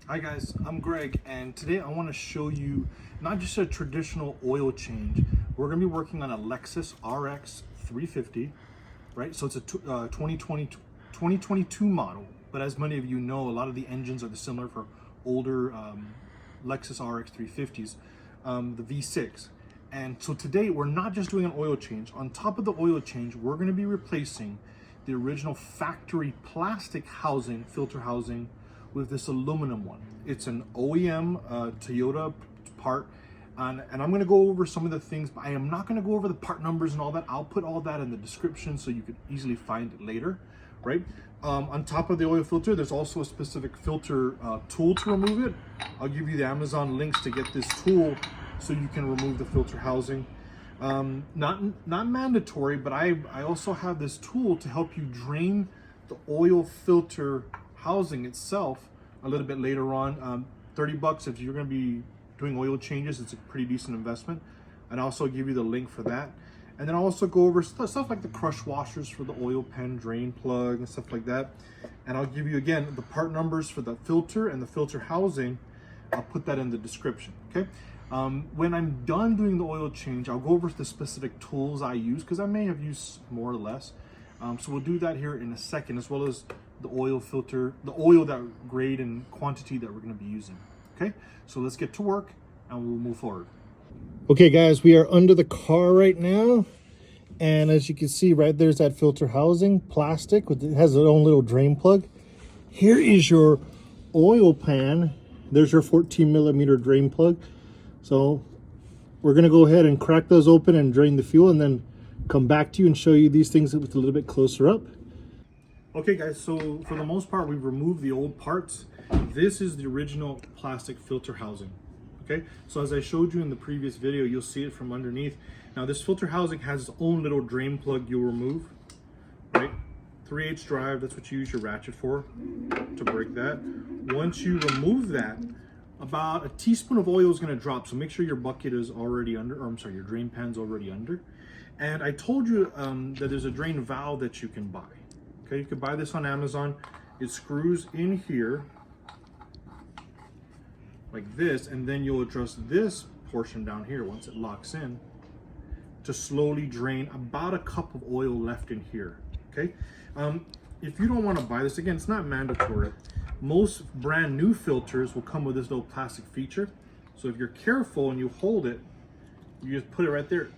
Hi guys, I'm Greg, and today I want to show you not just a traditional oil change. We're going to be working on a Lexus RX350, right? So it's a 2022 model, but as many of you know, a lot of the engines are similar for older Lexus RX350s, the V6. And so today we're not just doing an oil change. On top of the oil change, we're going to be replacing the original factory plastic housing, filter housing, with this aluminum one. It's an OEM Toyota part, and I'm going to go over some of the things, but I am not going to go over the part numbers and all that. I'll put all that in the description so you can easily find it later, right? On top of the oil filter, there's also a specific filter tool to remove it. I'll give you the Amazon links to get this tool so you can remove the filter housing. Not mandatory, but I also have this tool to help you drain the oil filter housing itself a little bit later on. 30 bucks if you're going to be doing oil changes. It's a pretty decent investment, and I'll also give you the link for that. And then I'll also go over stuff like the crush washers for the oil pan drain plug and stuff like that. And I'll give you again the part numbers for the filter and the filter housing. I'll put that in the description. Okay. When I'm done doing the oil change, I'll go over the specific tools I use, because I may have used more or less. So we'll do that here in a second, as well as the oil filter, the oil that grade and quantity that we're going to be using. Okay, so let's get to work and we'll move forward. Okay guys, we are under the car right now, and as you can see, right there's that filter housing, plastic, it has its own little drain plug. Here is your oil pan. There's your 14 millimeter drain plug. So we're going to go ahead and crack those open and drain the fuel, and then come back to you and show you these things with a little bit closer up. Okay guys, so for the most part, we've removed the old parts. This is the original plastic filter housing. Okay, so as I showed you in the previous video, you'll see it from underneath. Now this filter housing has its own little drain plug you'll remove, right? 3/8 drive, that's what you use your ratchet for, to break that. Once you remove that, about a teaspoon of oil is going to drop, so make sure your bucket is already under, or I'm sorry, your drain pan's already under. And I told you that there's a drain valve that you can buy. Okay, you can buy this on Amazon. It screws in here like this, and then you'll adjust this portion down here once it locks in to slowly drain about a cup of oil left in here. Okay, if you don't want to buy this, again, it's not mandatory. Most brand new filters will come with this little plastic feature. So if you're careful and you hold it, you just put it right there,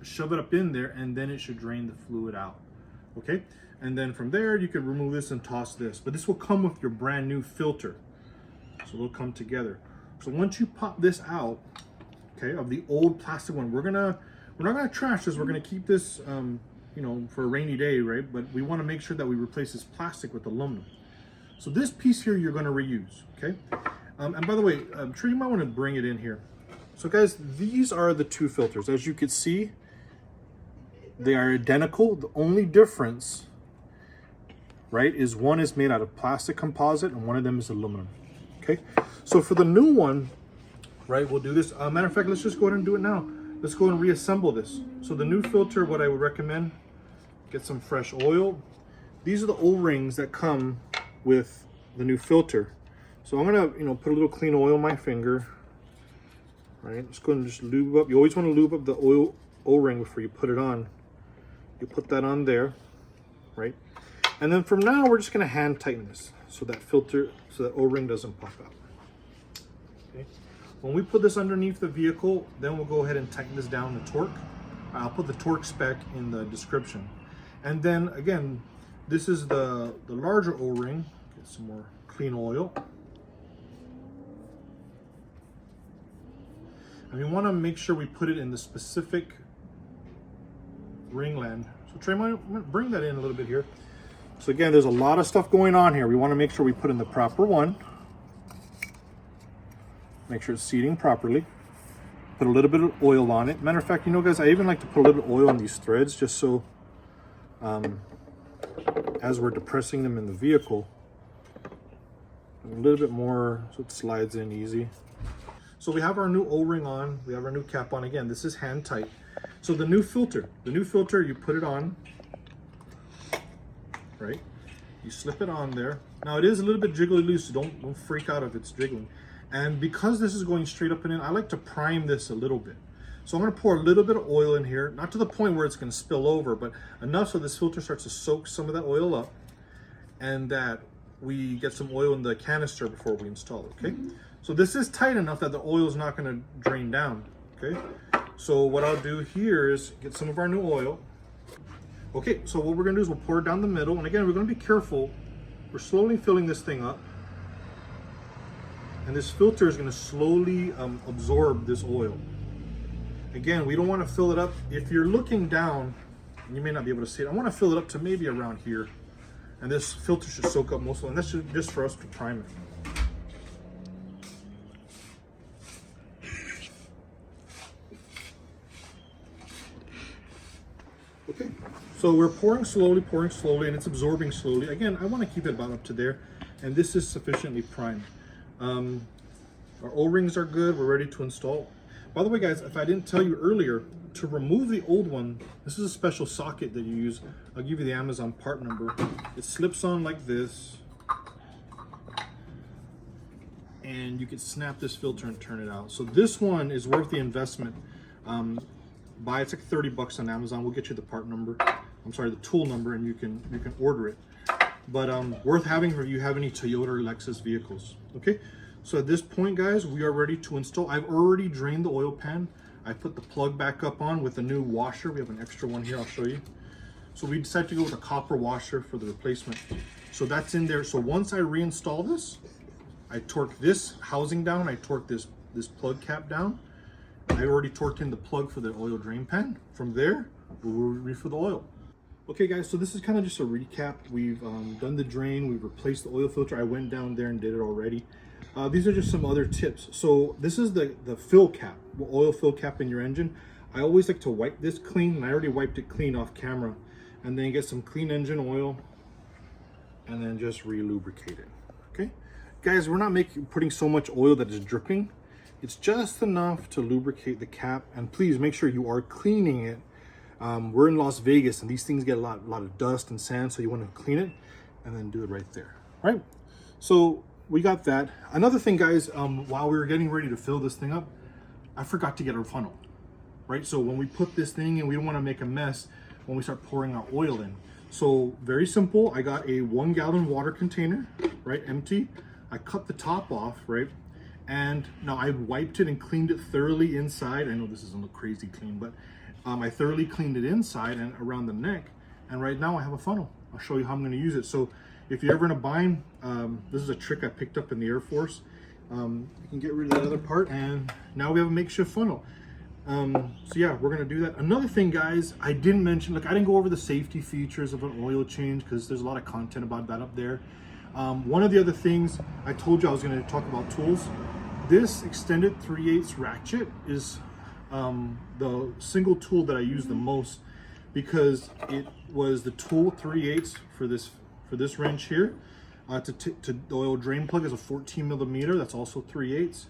shove it up in there, and then it should drain the fluid out. Okay, and then from there you can remove this and toss this, but this will come with your brand new filter, so they'll come together. So once you pop this out, okay, of the old plastic one, we're not gonna trash this. We're gonna keep this you know, for a rainy day, right? But we want to make sure that we replace this plastic with aluminum. So this piece here you're going to reuse. Okay, and by the way, I'm sure you might want to bring it in here. So guys, these are the two filters. As you can see, they are identical. The only difference, right, is one is made out of plastic composite and one of them is aluminum. Okay, so for the new one, right, we'll do this. Matter of fact, let's just go ahead and do it now. Let's go and reassemble this. So the new filter, what I would recommend, get some fresh oil. These are the O-rings that come with the new filter. So I'm gonna, you know, put a little clean oil on my finger. Right, just go and just lube up. You always want to lube up the oil O-ring before you put it on. You put that on there, right? And then from now, we're just gonna hand tighten this so that filter, so that O-ring doesn't pop out. Okay. When we put this underneath the vehicle, then we'll go ahead and tighten this down to torque. I'll put the torque spec in the description. And then again, this is the larger O-ring. Get some more clean oil. And we want to make sure we put it in the specific ringland. So Trey, might bring that in a little bit here. So again, there's a lot of stuff going on here. We want to make sure we put in the proper one. Make sure it's seating properly. Put a little bit of oil on it. Matter of fact, you know guys, I even like to put a little oil on these threads just so as we're depressing them in the vehicle, a little bit more so it slides in easy. So we have our new O-ring on, we have our new cap on. Again, this is hand tight. So the new filter, you put it on, right? You slip it on there. Now it is a little bit jiggly loose, so don't freak out if it's jiggling. And because this is going straight up and in, I like to prime this a little bit. So I'm gonna pour a little bit of oil in here, not to the point where it's gonna spill over, but enough so this filter starts to soak some of that oil up, and that we get some oil in the canister before we install it, okay? So this is tight enough that the oil is not gonna drain down, okay? So what I'll do here is get some of our new oil. Okay, so what we're gonna do is we'll pour it down the middle, and again, we're gonna be careful. We're slowly filling this thing up, and this filter is gonna slowly absorb this oil. Again, we don't wanna fill it up. If you're looking down, you may not be able to see it, I wanna fill it up to maybe around here. And this filter should soak up most of it, and that's just for us to prime it. Okay, so we're pouring slowly, and it's absorbing slowly. Again, I want to keep it about up to there, and this is sufficiently primed. Our O-rings are good, we're ready to install. By the way, guys, if I didn't tell you earlier, to remove the old one, this is a special socket that you use. I'll give you the Amazon part number. It slips on like this, and you can snap this filter and turn it out. So this one is worth the investment. It's like 30 bucks on Amazon. We'll get you the part number. I'm sorry, the tool number, and you can order it. But worth having if you have any Toyota or Lexus vehicles. Okay, so at this point, guys, we are ready to install. I've already drained the oil pan. I put the plug back up on with a new washer. We have an extra one here, I'll show you. So we decided to go with a copper washer for the replacement. So that's in there. So once I reinstall this, I torque this housing down, I torque this plug cap down. I already torqued in the plug for the oil drain pan. From there, we'll refill the oil. Okay guys, so this is kind of just a recap. We've done the drain, we've replaced the oil filter. I went down there and did it already. These are just some other tips. So this is the fill cap, oil fill cap in your engine. I always like to wipe this clean, and I already wiped it clean off camera. And then get some clean engine oil, and then just re-lubricate it, okay? Guys, we're not putting so much oil that is dripping. It's just enough to lubricate the cap, and please make sure you are cleaning it. We're in Las Vegas, and these things get a lot of dust and sand, so you want to clean it, and then do it right there, right? So we got that. Another thing, guys, while we were getting ready to fill this thing up, I forgot to get our funnel, right? So when we put this thing in, we don't want to make a mess when we start pouring our oil in. So very simple, I got a 1 gallon water container, right, empty. I cut the top off, right? And now I wiped it and cleaned it thoroughly inside. I know this doesn't look crazy clean, but I thoroughly cleaned it inside and around the neck. And right now I have a funnel. I'll show you how I'm gonna use it. So if you're ever in a bind, this is a trick I picked up in the Air Force. You can get rid of that other part, and now we have a makeshift funnel. So yeah, we're gonna do that. Another thing, guys, I didn't mention, I didn't go over the safety features of an oil change because there's a lot of content about that up there. One of the other things I told you I was gonna talk about tools. This extended 3/8 ratchet is the single tool that I use the most, because it was the tool 3/8 for this wrench here. The oil drain plug is a 14 millimeter, that's also 3/8.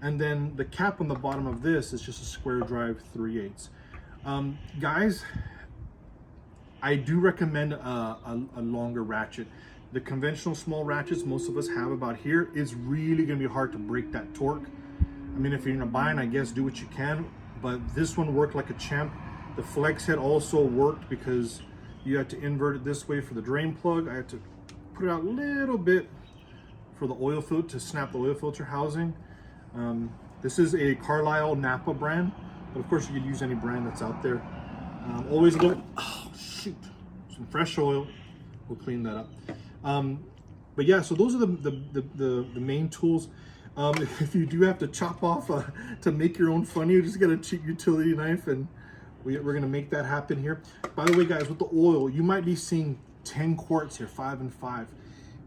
And then the cap on the bottom of this is just a square drive 3/8. Guys, I do recommend a longer ratchet. The conventional small ratchets most of us have about here is really gonna be hard to break that torque. I mean, if you're in a bind, I guess do what you can, but this one worked like a champ. The flex head also worked because you had to invert it this way for the drain plug. I had to put it out a little bit for the oil filter to snap the oil filter housing. This is a Carlisle Napa brand, but of course you could use any brand that's out there. Always a little, oh shoot, some fresh oil. We'll clean that up. But yeah, so those are the main tools. If you do have to chop off to make your own funny, you just get a cheap utility knife, and we're gonna make that happen here. By the way, guys, with the oil, you might be seeing 10 quarts here, 5 and 5.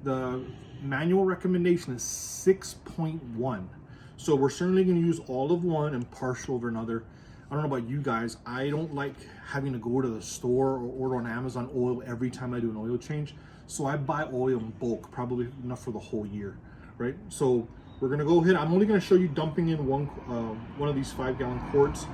The manual recommendation is 6.1. So we're certainly gonna use all of one and partial over another. I don't know about you guys, I don't like having to go to the store or order on Amazon oil every time I do an oil change. So I buy oil in bulk, probably enough for the whole year, right? So we're gonna go ahead, I'm only gonna show you dumping in one of these 5-gallon quarts.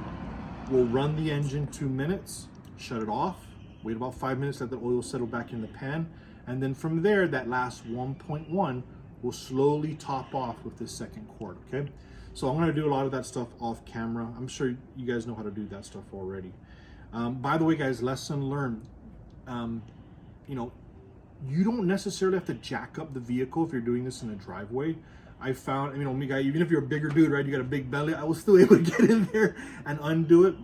We'll run the engine 2 minutes, shut it off, wait about 5 minutes, let the oil settle back in the pan, And then from there, that last 1.1 will slowly top off with this second quart, okay? So I'm gonna do a lot of that stuff off camera. I'm sure you guys know how to do that stuff already. By the way, guys, lesson learned. You know, you don't necessarily have to jack up the vehicle if you're doing this in a driveway. I found, you know, me guy, even if you're a bigger dude, right, you got a big belly, I was still able to get in there and undo it.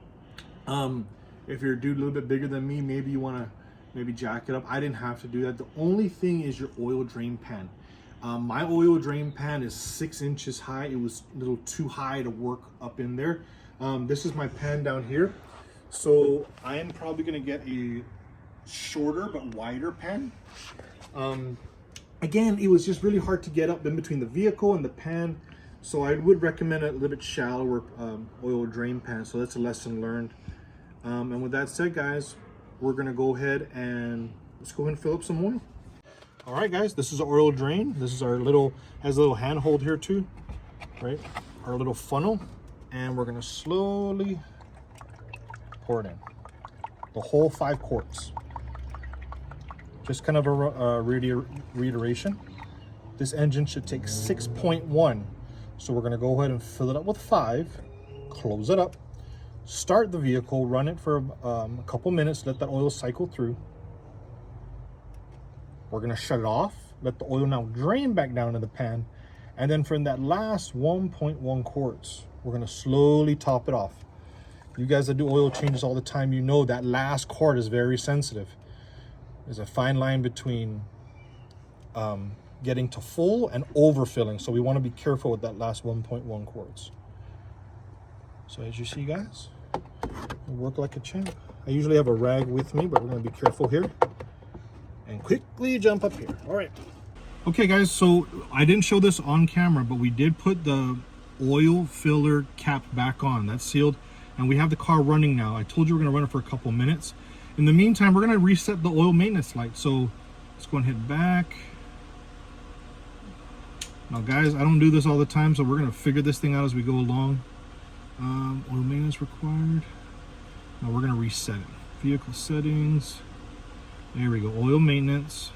If you're a dude a little bit bigger than me, maybe you want to maybe jack it up. I didn't have to do that. The only thing is your oil drain pan. My oil drain pan is 6 inches high. It was a little too high to work up in there. This is my pan down here. So I am probably going to get a shorter but wider pan. Again, it was just really hard to get up in between the vehicle and the pan. So I would recommend a little bit shallower oil drain pan. So that's a lesson learned. And with that said, guys, we're going to go ahead and let's go ahead and fill up some oil. All right, guys, this is our oil drain. This is our little, has a little handhold here too, right? Our little funnel. And we're going to slowly pour it in. The whole 5 quarts. Just kind of a reiteration. This engine should take 6.1. So we're going to go ahead and fill it up with 5, close it up, start the vehicle, run it for a couple minutes, let that oil cycle through. We're going to shut it off, let the oil now drain back down to the pan. And then from that last 1.1 quarts, we're going to slowly top it off. You guys that do oil changes all the time, you know that last quart is very sensitive. There's a fine line between getting to full and overfilling. So we want to be careful with that last 1.1 quarts. So as you see, guys, we work like a champ. I usually have a rag with me, but we're going to be careful here and quickly jump up here. All right. Okay, guys, so I didn't show this on camera, but we did put the oil filler cap back on. That's sealed, and we have the car running now. I told you we're going to run it for a couple minutes. In the meantime, we're going to reset the oil maintenance light. So let's go and hit back. Now, guys, I don't do this all the time, so we're going to figure this thing out as we go along. Oil maintenance required. Now we're going to reset it. Vehicle settings. There we go. Oil maintenance.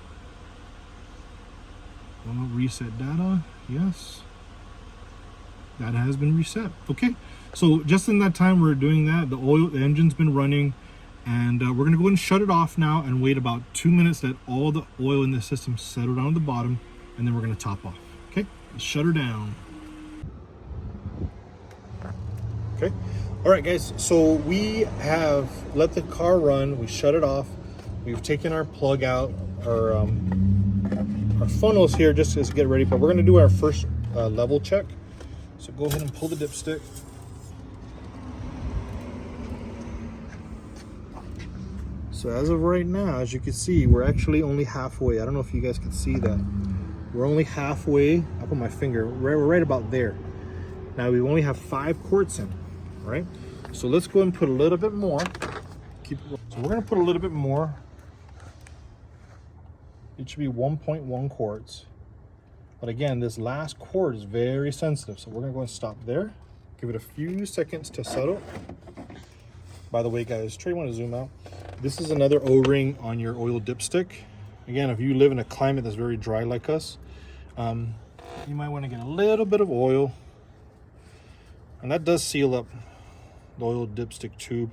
Oil reset data. Yes. That has been reset. Okay. So just in that time we're doing that, the engine's been running. And we're going to go ahead and shut it off now and wait about 2 minutes, let all the oil in the system settle down to the bottom, and then we're going to top off. Okay, let's shut her down. Okay, all right, guys, so we have let the car run, we shut it off, we've taken our plug out, our funnels here just to get ready, but we're going to do our first level check. So go ahead and pull the dipstick. So as of right now, as you can see, we're actually only halfway. I don't know if you guys can see that. We're only halfway. I put my finger, we're right about there. Now we only have 5 quarts in, right? So let's go and put a little bit more. So we're gonna put a little bit more. It should be 1.1 quarts. But again, this last quart is very sensitive. So we're gonna go and stop there. Give it a few seconds to settle. By the way, guys, Trey, want to zoom out? This is another O-ring on your oil dipstick. Again, if you live in a climate that's very dry like us, you might want to get a little bit of oil. And that does seal up the oil dipstick tube.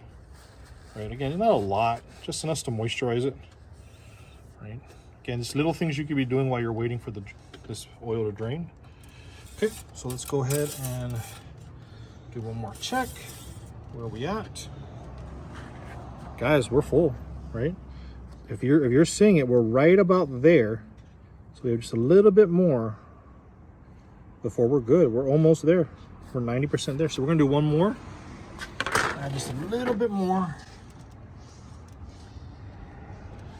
Right, again, not a lot, just enough to moisturize it. Right, again, just little things you could be doing while you're waiting for this oil to drain. Okay, so let's go ahead and do one more check. Where are we at? Guys, we're full, right? If you're seeing it, we're right about there. So we have just a little bit more before we're good. We're almost there. We're 90% there. So we're gonna do one more. Add just a little bit more.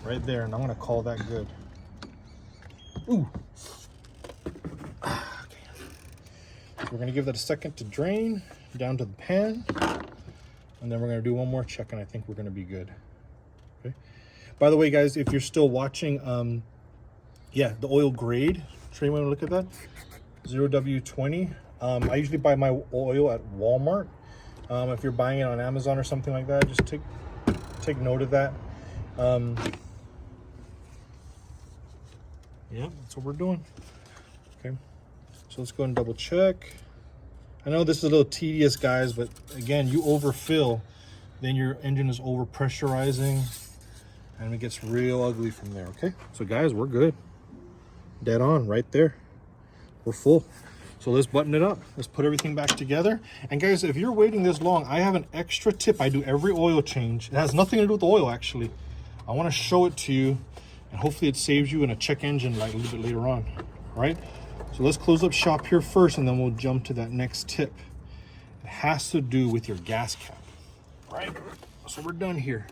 Right there, and I'm gonna call that good. Ooh. Okay. So we're gonna give that a second to drain down to the pan. And then we're going to do one more check, and I think we're going to be good. Okay. By the way, guys, if you're still watching, yeah, the oil grade. Trey, want to look at that? 0W20. I usually buy my oil at Walmart. If you're buying it on Amazon or something like that, just take note of that. Yep, that's what we're doing. Okay, so let's go and double check. I know this is a little tedious, guys, but again, you overfill, then your engine is over pressurizing and it gets real ugly from there. Okay, so guys, we're good. Dead on right there. We're full. So let's button it up. Let's put everything back together. And guys, if you're waiting this long, I have an extra tip. I do every oil change. It has nothing to do with the oil, actually. I want to show it to you, and hopefully it saves you in a check engine light a little bit later on. All right, so let's close up shop here first, and then we'll jump to that next tip. It has to do with your gas cap. All right, so we're done here.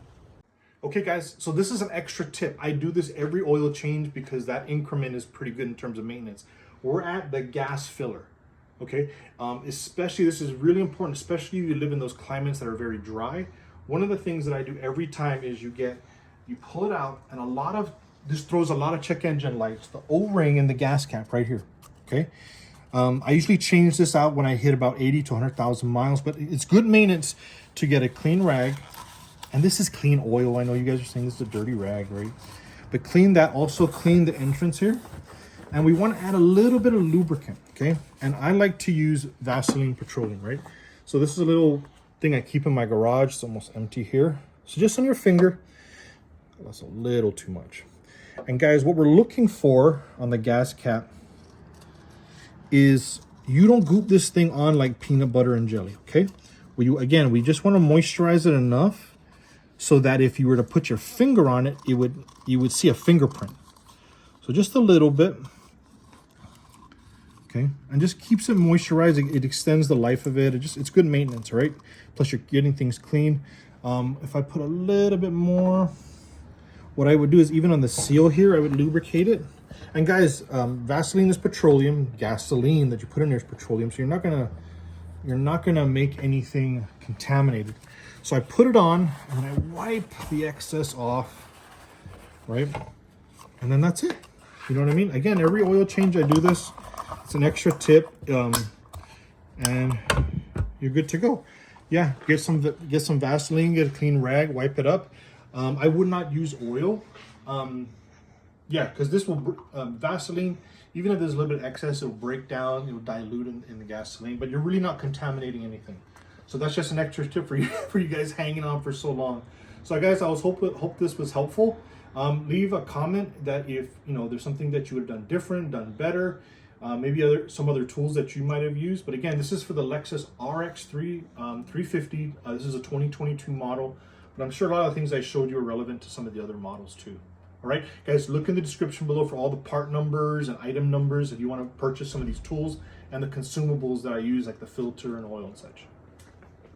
Okay guys, so this is an extra tip. I do this every oil change because that increment is pretty good in terms of maintenance. We're at the gas filler, okay? Especially, this is really important, especially if you live in those climates that are very dry. One of the things that I do every time is you pull it out, and this throws a lot of check engine lights, the O-ring and the gas cap right here, okay? I usually change this out when I hit about 80 to 100,000 miles, but it's good maintenance to get a clean rag. And this is clean oil. I know you guys are saying this is a dirty rag, right? But clean that, also clean the entrance here. And we want to add a little bit of lubricant, okay? And I like to use Vaseline petroleum, right? So this is a little thing I keep in my garage. It's almost empty here. So just on your finger, that's a little too much. And guys, what we're looking for on the gas cap is you don't goop this thing on like peanut butter and jelly, okay? We just want to moisturize it enough so that if you were to put your finger on it, you would see a fingerprint. So just a little bit. Okay, and just keeps it moisturizing. It extends the life of it. It's good maintenance, right? Plus you're getting things clean. If I put a little bit more, what I would do is even on the seal here, I would lubricate it. And guys, Vaseline is petroleum. Gasoline that you put in there is petroleum. So you're not gonna make anything contaminated. So I put it on and I wipe the excess off, right? And then that's it. You know what I mean? Again, every oil change I do this. It's an extra tip, and you're good to go. Yeah, get some Vaseline, get a clean rag, wipe it up. I would not use oil. Yeah, because this will Vaseline. Even if there's a little bit of excess, it will break down. It will dilute in the gasoline, but you're really not contaminating anything. So that's just an extra tip for you guys hanging on for so long. So guys, I hope this was helpful. Leave a comment that if there's something that you would have done different, done better. Maybe some other tools that you might have used. But again, this is for the Lexus RX350. This is a 2022 model, but I'm sure a lot of the things I showed you are relevant to some of the other models too. All right, guys, look in the description below for all the part numbers and item numbers if you want to purchase some of these tools and the consumables that I use, like the filter and oil and such.